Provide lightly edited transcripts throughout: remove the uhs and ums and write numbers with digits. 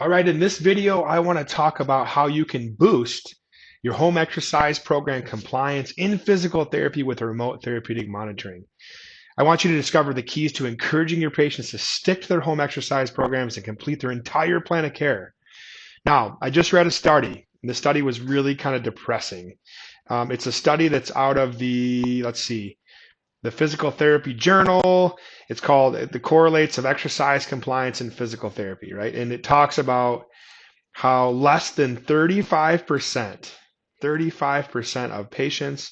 All right, in this video, I want to talk about how you can boost your home exercise program compliance in physical therapy with remote therapeutic monitoring. I want you to discover the keys to encouraging your patients to stick to their home exercise programs and complete their entire plan of care. Now, I just read a study, and the study was really kind of depressing. It's a study that's out of the Physical Therapy Journal. It's called The Correlates of Exercise Compliance in Physical Therapy, right? And it talks about how less than 35% of patients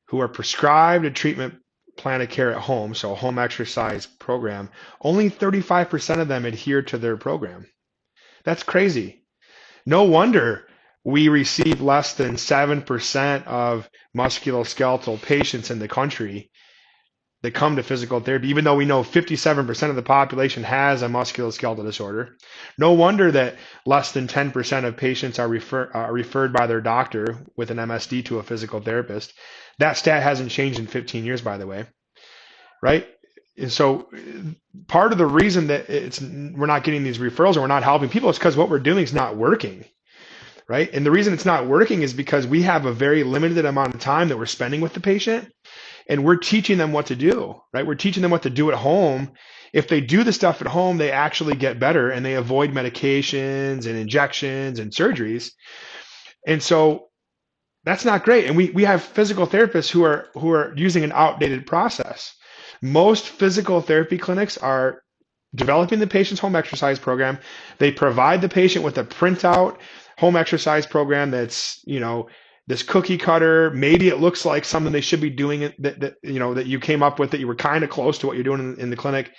who are prescribed a treatment plan of care at home, so a home exercise program, only 35% of them adhere to their program. That's crazy. No wonder we receive less than 7% of musculoskeletal patients in the country that come to physical therapy, even though we know 57% of the population has a musculoskeletal disorder. No wonder that less than 10% of patients are referred by their doctor with an MSD to a physical therapist. That stat hasn't changed in 15 years, by the way, right? And so part of the reason that we're not getting these referrals or we're not helping people is because what we're doing is not working, right? And the reason it's not working is because we have a very limited amount of time that we're spending with the patient, and we're teaching them what to do, right? We're teaching them what to do at home. If they do the stuff at home, they actually get better and they avoid medications and injections and surgeries. And so that's not great. And we have physical therapists who are using an outdated process. Most physical therapy clinics are developing the patient's home exercise program. They provide the patient with a printout home exercise program that's, this cookie cutter. Maybe it looks like something they should be doing that you came up with, that you were kind of close to what you're doing in the clinic.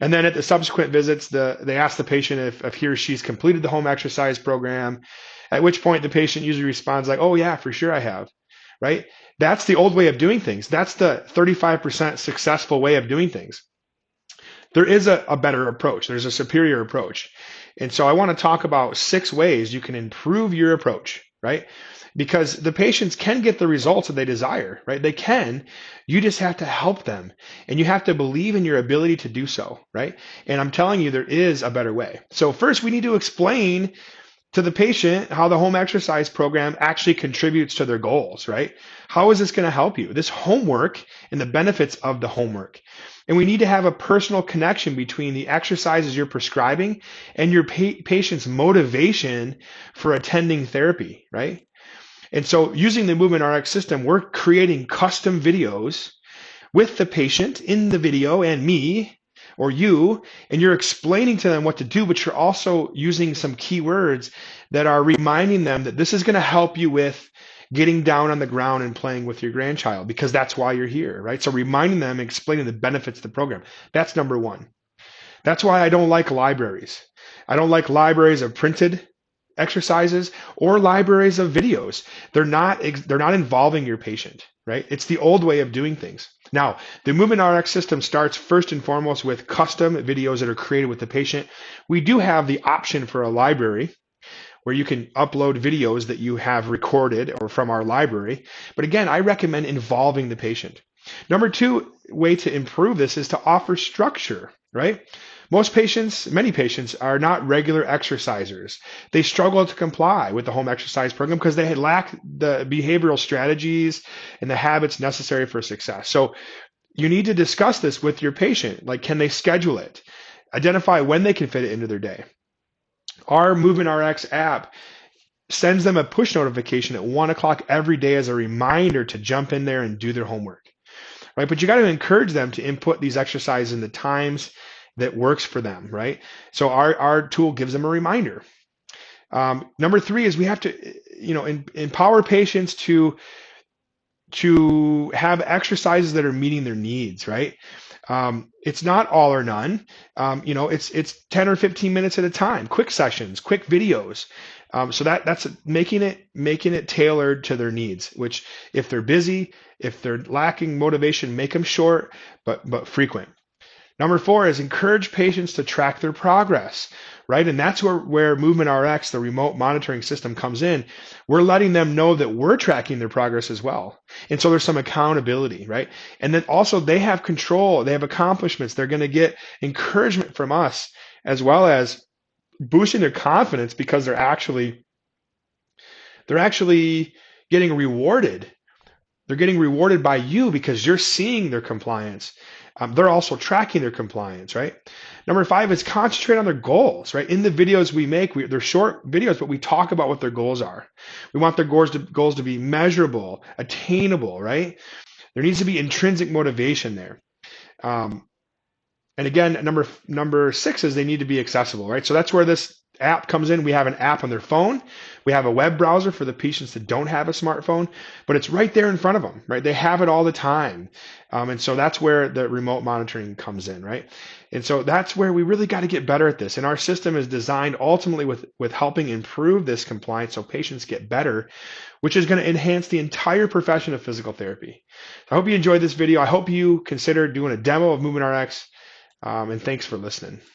And then at the subsequent visits, they ask the patient if he or she's completed the home exercise program, at which point the patient usually responds like, oh yeah, for sure I have, right? That's the old way of doing things. That's the 35% successful way of doing things. There is a better approach. There's a superior approach. And so I want to talk about 6 ways you can improve your approach, right? Because the patients can get the results that they desire, right? They can. You just have to help them, and you have to believe in your ability to do so, right? And I'm telling you, there is a better way. So first, we need to explain to the patient how the home exercise program actually contributes to their goals, right? How is this going to help you? This homework and the benefits of the homework. And we need to have a personal connection between the exercises you're prescribing and your patient's motivation for attending therapy, right? And so using the MovementRX system, we're creating custom videos with the patient in the video and me or you, and you're explaining to them what to do, but you're also using some keywords that are reminding them that this is going to help you with getting down on the ground and playing with your grandchild, because that's why you're here, right? So reminding them and explaining the benefits of the program. That's number one. That's why I don't like libraries. I don't like libraries of printed exercises or libraries of videos. They're not involving your patient, right? It's the old way of doing things. Now, the MovementRx system starts first and foremost with custom videos that are created with the patient. We do have the option for a library where you can upload videos that you have recorded or from our library. But again, I recommend involving the patient. Number 2 way to improve this is to offer structure, right? Many patients are not regular exercisers. They struggle to comply with the home exercise program because they lack the behavioral strategies and the habits necessary for success. So you need to discuss this with your patient. Like, can they schedule it? Identify when they can fit it into their day. Our MovementRx app sends them a push notification at 1 o'clock every day as a reminder to jump in there and do their homework, right? But you got to encourage them to input these exercises in the times that works for them, right? So our tool gives them a reminder. Number 3 is we have to, empower patients to have exercises that are meeting their needs, right? It's not all or none. It's 10 or 15 minutes at a time, quick sessions, quick videos. So that's making it tailored to their needs, which if they're busy, if they're lacking motivation, make them short, but frequent. Number 4 is encourage patients to track their progress, right? And that's where MovementRx, the remote monitoring system, comes in. We're letting them know that we're tracking their progress as well. And so there's some accountability, right? And then also they have control, they have accomplishments. They're going to get encouragement from us, as well as boosting their confidence because they're actually getting rewarded. They're getting rewarded by you because you're seeing their compliance. They're also tracking their compliance, right? Number 5 is concentrate on their goals, right? In the videos we make, they're short videos, but we talk about what their goals are. We want their goals to be measurable, attainable, right? There needs to be intrinsic motivation there. And again, number 6 is they need to be accessible, right? So that's where this app comes in. We have an app on their phone. We have a web browser for the patients that don't have a smartphone, but it's right there in front of them, right? They have it all the time. And so that's where the remote monitoring comes in, right? And so that's where we really got to get better at this. And our system is designed ultimately with helping improve this compliance so patients get better, which is going to enhance the entire profession of physical therapy. I hope you enjoyed this video. I hope you consider doing a demo of MovementRx. And thanks for listening.